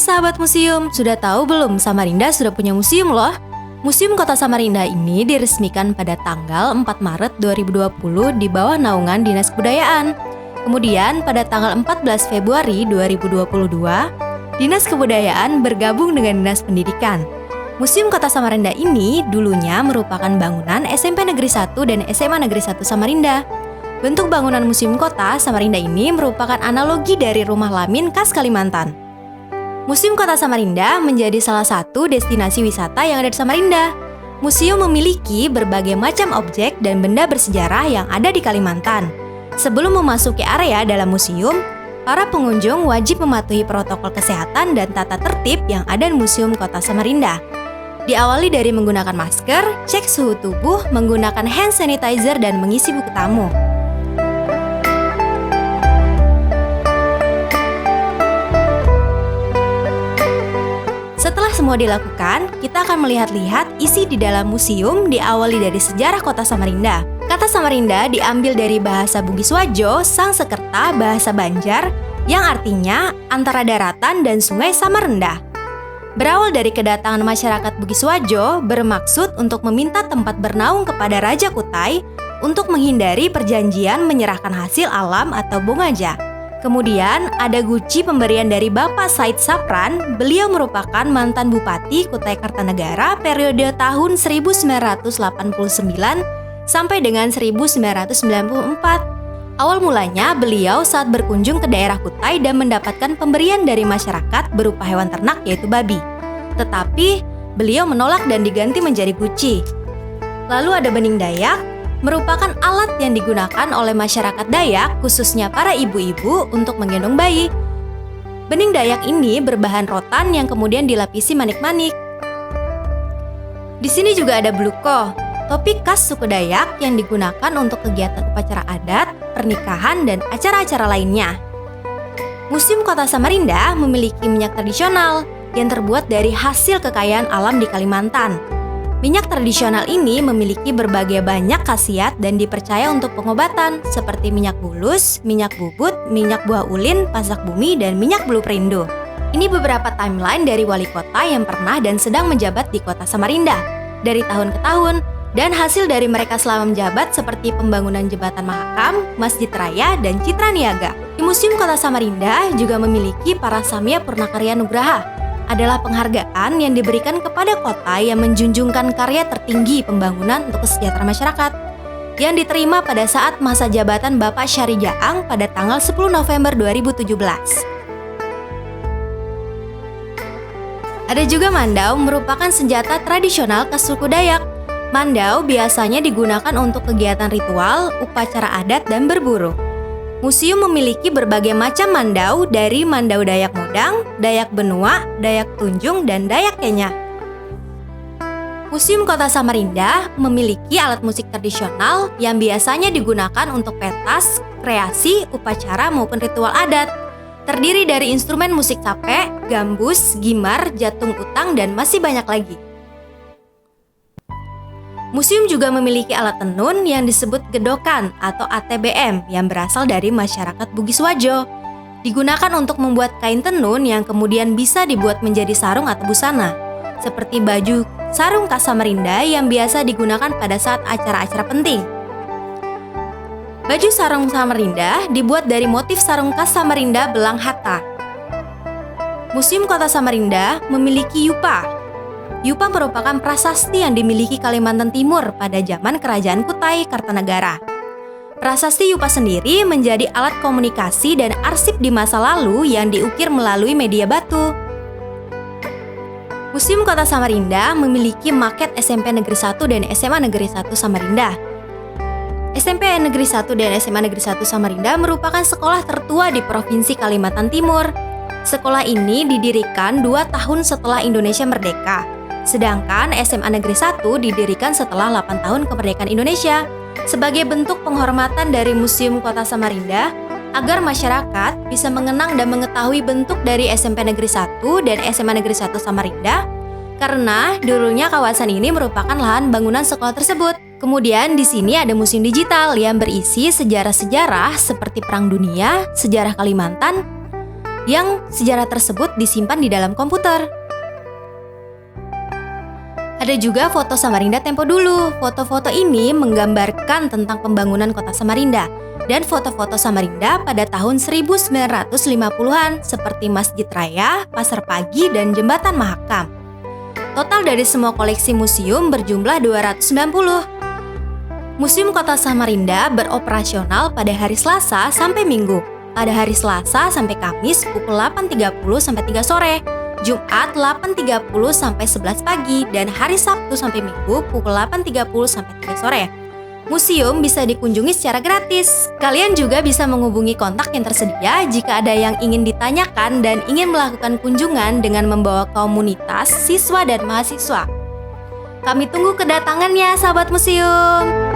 sahabat museum, sudah tahu belum Samarinda sudah punya museum loh? Museum Kota Samarinda ini diresmikan pada tanggal 4 Maret 2020 di bawah naungan Dinas Kebudayaan. Kemudian pada tanggal 14 Februari 2022, Dinas Kebudayaan bergabung dengan Dinas Pendidikan. Museum Kota Samarinda ini dulunya merupakan bangunan SMP Negeri 1 dan SMA Negeri 1 Samarinda. Bentuk bangunan Museum Kota Samarinda ini merupakan analogi dari rumah Lamin khas Kalimantan. Museum Kota Samarinda menjadi salah satu destinasi wisata yang ada di Samarinda. Museum memiliki berbagai macam objek dan benda bersejarah yang ada di Kalimantan. Sebelum memasuki area dalam museum, para pengunjung wajib mematuhi protokol kesehatan dan tata tertib yang ada di Museum Kota Samarinda. Diawali dari menggunakan masker, cek suhu tubuh, menggunakan hand sanitizer, dan mengisi buku tamu. Setelah semua dilakukan, kita akan melihat-lihat isi di dalam museum diawali dari sejarah Kota Samarinda. Kata Samarinda diambil dari bahasa Bugis Wajo, Sangsekerta, bahasa Banjar, yang artinya antara daratan dan sungai sama rendah. Berawal dari kedatangan masyarakat Bugis Wajo bermaksud untuk meminta tempat bernaung kepada Raja Kutai untuk menghindari perjanjian menyerahkan hasil alam atau bongaja. Kemudian ada guci pemberian dari Bapak Said Sapran. Beliau merupakan mantan Bupati Kutai Kartanegara periode tahun 1989 sampai dengan 1994. Awal mulanya beliau saat berkunjung ke daerah Kutai dan mendapatkan pemberian dari masyarakat berupa hewan ternak yaitu babi. Tetapi beliau menolak dan diganti menjadi guci. Lalu ada bening Dayak, merupakan alat yang digunakan oleh masyarakat Dayak, khususnya para ibu-ibu untuk menggendong bayi. Bening Dayak ini berbahan rotan yang kemudian dilapisi manik-manik. Di sini juga ada bluko, topi khas suku Dayak yang digunakan untuk kegiatan upacara adat, pernikahan, dan acara-acara lainnya. Museum Kota Samarinda memiliki minyak tradisional yang terbuat dari hasil kekayaan alam di Kalimantan. Minyak tradisional ini memiliki berbagai banyak khasiat dan dipercaya untuk pengobatan seperti minyak bulus, minyak bubut, minyak buah ulin, pasak bumi, dan minyak bulu perindu. Ini beberapa timeline dari wali kota yang pernah dan sedang menjabat di Kota Samarinda dari tahun ke tahun, dan hasil dari mereka selama menjabat seperti pembangunan Jembatan Mahakam, Masjid Raya, dan Citra Niaga. Di Museum Kota Samarinda juga memiliki para Samya Purnakarya Nugraha. Adalah penghargaan yang diberikan kepada kota yang menjunjungkan karya tertinggi pembangunan untuk kesejahteraan masyarakat yang diterima pada saat masa jabatan Bapak Syari Jaang pada tanggal 10 November 2017. Ada juga mandau, merupakan senjata tradisional khas suku Dayak. Mandau biasanya digunakan untuk kegiatan ritual, upacara adat, dan berburu. Museum memiliki berbagai macam mandau dari mandau Dayak Modang, Dayak Benua, Dayak Tunjung, dan Dayak Kenya. Museum Kota Samarinda memiliki alat musik tradisional yang biasanya digunakan untuk pentas, kreasi, upacara maupun ritual adat. Terdiri dari instrumen musik capek, gambus, gimar, jatung utang, dan masih banyak lagi. Museum juga memiliki alat tenun yang disebut gedokan atau ATBM yang berasal dari masyarakat Bugis Wajo. Digunakan untuk membuat kain tenun yang kemudian bisa dibuat menjadi sarung atau busana, seperti baju sarung khas Samarinda yang biasa digunakan pada saat acara-acara penting. Baju sarung Samarinda dibuat dari motif sarung khas Samarinda belang hatta. Museum Kota Samarinda memiliki yupa. Yupa merupakan prasasti yang dimiliki Kalimantan Timur pada zaman Kerajaan Kutai Kartanegara. Prasasti yupa sendiri menjadi alat komunikasi dan arsip di masa lalu yang diukir melalui media batu. Museum Kota Samarinda memiliki maket SMP Negeri 1 dan SMA Negeri 1 Samarinda. SMP Negeri 1 dan SMA Negeri 1 Samarinda merupakan sekolah tertua di Provinsi Kalimantan Timur. Sekolah ini didirikan 2 tahun setelah Indonesia merdeka. Sedangkan SMA Negeri 1 didirikan setelah 8 tahun kemerdekaan Indonesia sebagai bentuk penghormatan dari Museum Kota Samarinda agar masyarakat bisa mengenang dan mengetahui bentuk dari SMP Negeri 1 dan SMA Negeri 1 Samarinda karena dulunya kawasan ini merupakan lahan bangunan sekolah tersebut. Kemudian di sini ada museum digital yang berisi sejarah-sejarah seperti Perang Dunia, sejarah Kalimantan, yang sejarah tersebut disimpan di dalam komputer. Ada juga foto Samarinda tempo dulu. Foto-foto ini menggambarkan tentang pembangunan kota Samarinda dan foto-foto Samarinda pada tahun 1950-an seperti Masjid Raya, Pasar Pagi, dan Jembatan Mahakam. Total dari semua koleksi museum berjumlah 290. Museum Kota Samarinda beroperasional pada hari Selasa sampai Minggu. Pada hari Selasa sampai Kamis pukul 8.30 sampai 3 sore. Jumat 8.30 sampai 11 pagi, dan hari Sabtu sampai Minggu pukul 8.30 sampai 3 sore. Museum bisa dikunjungi secara gratis. Kalian juga bisa menghubungi kontak yang tersedia jika ada yang ingin ditanyakan dan ingin melakukan kunjungan dengan membawa komunitas, siswa, dan mahasiswa. Kami tunggu kedatangannya, sahabat museum!